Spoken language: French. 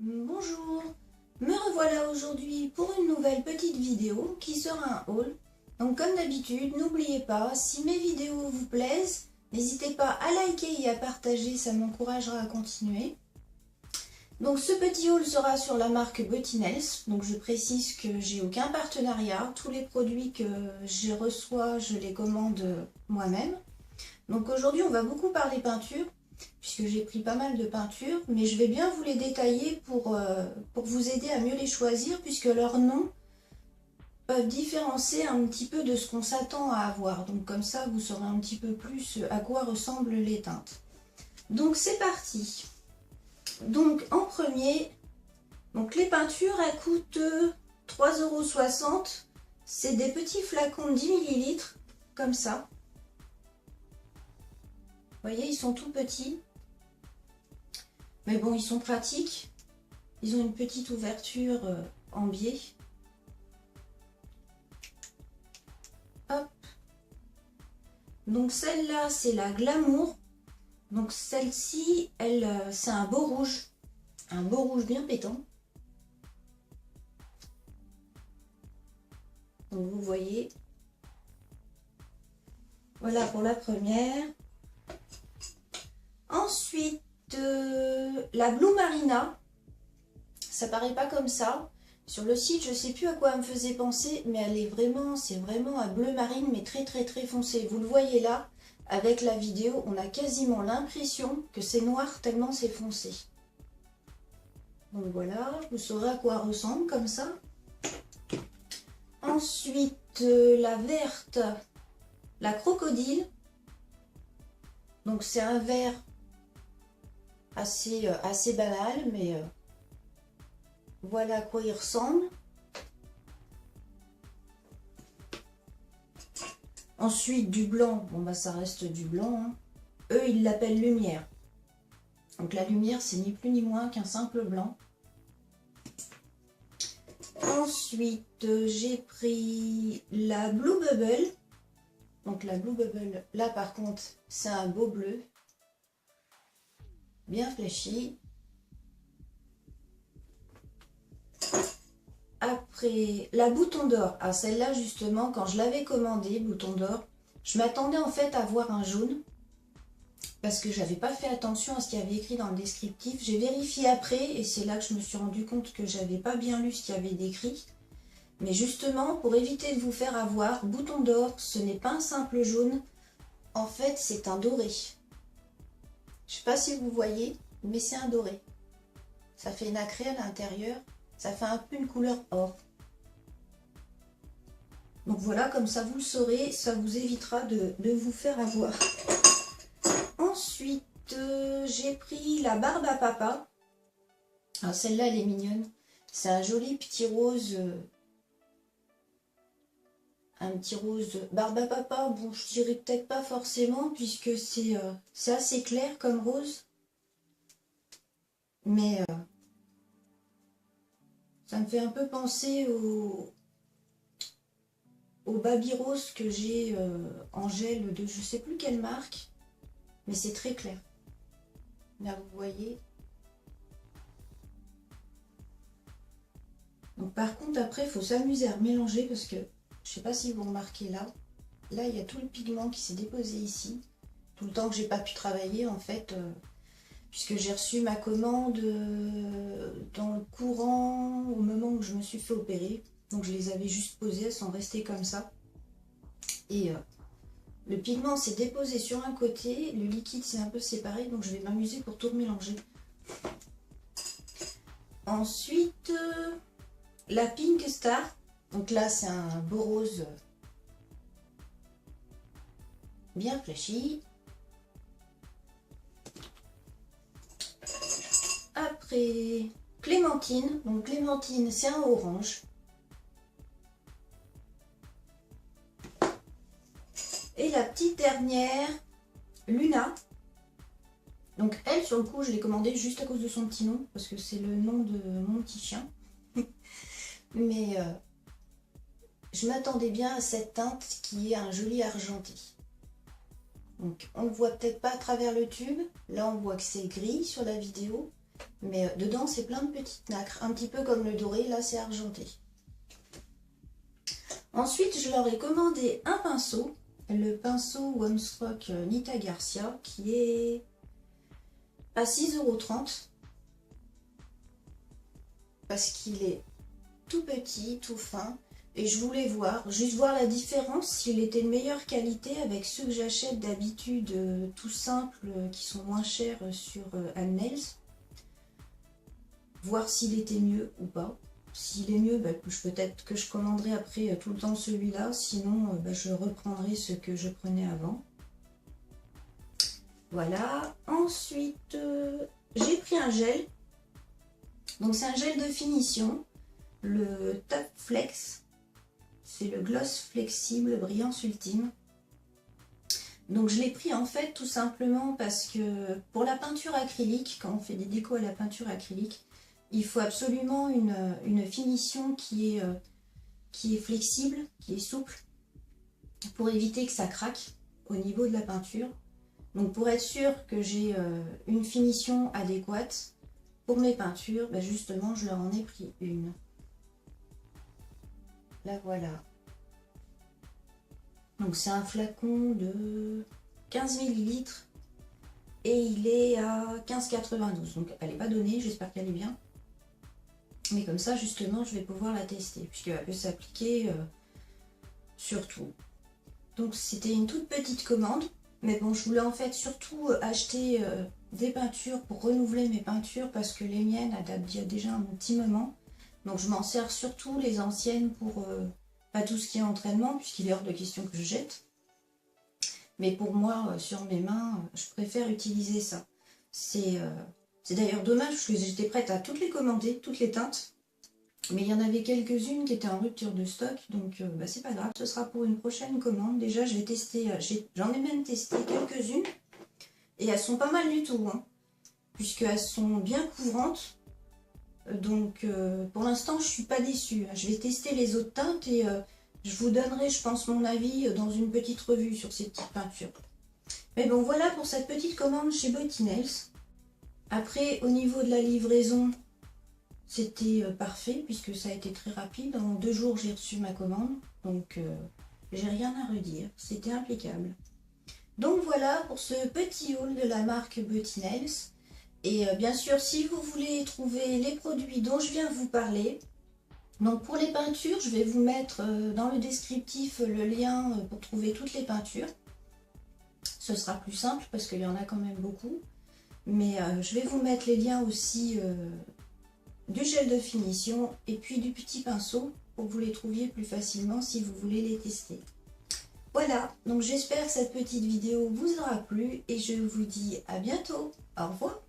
Bonjour, me revoilà aujourd'hui pour une nouvelle petite vidéo qui sera un haul. Donc comme d'habitude, n'oubliez pas, si mes vidéos vous plaisent, n'hésitez pas à liker et à partager, ça m'encouragera à continuer. Donc ce petit haul sera sur la marque Bettinels, donc je précise que j'ai aucun partenariat, tous les produits que je reçois, je les commande moi-même. Donc aujourd'hui on va beaucoup parler peinture, puisque j'ai pris pas mal de peintures, mais je vais bien vous les détailler pour vous aider à mieux les choisir, puisque leurs noms peuvent différencier un petit peu de ce qu'on s'attend à avoir. Donc comme ça, vous saurez un petit peu plus à quoi ressemblent les teintes. Donc c'est parti. Donc en premier, donc les peintures, elles coûtent 3,60 €. C'est des petits flacons de 10 ml, comme ça. Vous voyez, ils sont tout petits. Mais bon, ils sont pratiques. Ils ont une petite ouverture en biais. Hop. Donc celle-là, c'est la Glamour. Donc celle-ci, c'est un beau rouge. Un beau rouge bien pétant. Donc vous voyez. Voilà pour la première. Ensuite, la Blue Marina. Ça paraît pas comme ça. Sur le site, je sais plus à quoi elle me faisait penser, mais c'est vraiment un bleu marine, mais très foncé. Vous le voyez là, avec la vidéo, on a quasiment l'impression que c'est noir tellement c'est foncé. Donc voilà, vous saurez à quoi ressemble comme ça. Ensuite, la verte, la crocodile. Donc c'est un vert assez banal, mais voilà à quoi il ressemble. Ensuite du blanc, bon bah ça reste du blanc, hein. Eux ils l'appellent lumière. Donc la lumière c'est ni plus ni moins qu'un simple blanc. Ensuite j'ai pris la Blue Bubble. Donc la Blue Bubble, là par contre c'est un beau bleu. Bien flashy. Après, la Bouton d'Or. Ah, celle-là, justement, quand je l'avais commandée, Bouton d'Or, je m'attendais en fait à voir un jaune. Parce que j'avais pas fait attention à ce qu'il y avait écrit dans le descriptif. J'ai vérifié après et c'est là que je me suis rendu compte que j'avais pas bien lu ce qu'il y avait décrit. Mais justement, pour éviter de vous faire avoir, Bouton d'Or, ce n'est pas un simple jaune. En fait, c'est un doré. Je sais pas si vous voyez, mais c'est un doré. Ça fait nacré à l'intérieur. Ça fait un peu une couleur or. Donc voilà, comme ça vous le saurez, ça vous évitera de vous faire avoir. Ensuite, j'ai pris la Barbe à Papa. Alors celle-là, elle est mignonne. C'est un joli petit rose. Un petit rose Barbe à Papa. Bon, je dirais peut-être pas forcément, puisque c'est assez clair comme rose. Mais ça me fait un peu penser au Baby Rose que j'ai en gel de je sais plus quelle marque, mais c'est très clair. Là vous voyez. Donc par contre après il faut s'amuser à mélanger parce que je sais pas si vous remarquez là il y a tout le pigment qui s'est déposé ici, tout le temps que j'ai pas pu travailler en fait, puisque j'ai reçu ma commande dans le courant au moment où je me suis fait opérer. Donc je les avais juste posées, elles sont restées comme ça. Et le pigment s'est déposé sur un côté, le liquide s'est un peu séparé, donc je vais m'amuser pour tout mélanger. Ensuite, la Pink Star. Donc là, c'est un beau rose bien flashy. Après, Clémentine. Donc Clémentine, c'est un orange. Et la petite dernière, Luna. Donc elle, sur le coup, je l'ai commandée juste à cause de son petit nom, parce que c'est le nom de mon petit chien. Mais je m'attendais bien à cette teinte qui est un joli argenté. Donc on ne voit peut-être pas à travers le tube. Là, on voit que c'est gris sur la vidéo. Mais dedans, c'est plein de petites nacres, un petit peu comme le doré, là c'est argenté. Ensuite, je leur ai commandé un pinceau, le pinceau One Stroke Nita Garcia, qui est à 6,30 € parce qu'il est tout petit, tout fin. Et je voulais voir, juste voir la différence, s'il était de meilleure qualité avec ceux que j'achète d'habitude tout simples, qui sont moins chers sur Nails. Voir s'il était mieux ou pas. S'il est mieux, peut-être que je commanderai après tout le temps celui-là. Sinon, je reprendrai ce que je prenais avant. Voilà. Ensuite, j'ai pris un gel. Donc c'est un gel de finition. Le Top Flex. C'est le gloss flexible brillance ultime. Donc je l'ai pris en fait tout simplement parce que pour la peinture acrylique, quand on fait des décos à la peinture acrylique, il faut absolument une finition qui est flexible, qui est souple, pour éviter que ça craque au niveau de la peinture. Donc pour être sûr que j'ai une finition adéquate pour mes peintures, justement je leur en ai pris une. La voilà. Donc c'est un flacon de 15 ml et il est à 15,92 €. Donc elle n'est pas donnée, j'espère qu'elle est bien. Mais comme ça justement je vais pouvoir la tester puisqu'elle peut s'appliquer sur tout. Donc c'était une toute petite commande. Mais bon, je voulais en fait surtout acheter des peintures pour renouveler mes peintures parce que les miennes datent d'il y a déjà un petit moment. Donc je m'en sers surtout les anciennes pour pas tout ce qui est entraînement puisqu'il est hors de question que je jette. Mais pour moi, sur mes mains, je préfère utiliser ça. C'est d'ailleurs dommage parce que j'étais prête à toutes les commander, toutes les teintes. Mais il y en avait quelques-unes qui étaient en rupture de stock, donc c'est pas grave, ce sera pour une prochaine commande. Déjà, je vais tester, j'en ai même testé quelques-unes, et elles sont pas mal du tout, hein, puisqu'elles sont bien couvrantes. Donc, pour l'instant, je suis pas déçue. Je vais tester les autres teintes et je vous donnerai, je pense, mon avis dans une petite revue sur ces petites peintures. Mais bon, voilà pour cette petite commande chez Beauty Nails. Après, au niveau de la livraison, c'était parfait puisque ça a été très rapide. En 2 jours, j'ai reçu ma commande. Donc, j'ai rien à redire. C'était impeccable. Donc, voilà pour ce petit haul de la marque Beauty Nails. Et bien sûr, si vous voulez trouver les produits dont je viens vous parler, donc pour les peintures, je vais vous mettre dans le descriptif le lien pour trouver toutes les peintures. Ce sera plus simple parce qu'il y en a quand même beaucoup. Mais je vais vous mettre les liens aussi du gel de finition et puis du petit pinceau pour que vous les trouviez plus facilement si vous voulez les tester. Voilà, donc j'espère que cette petite vidéo vous aura plu et je vous dis à bientôt. Au revoir.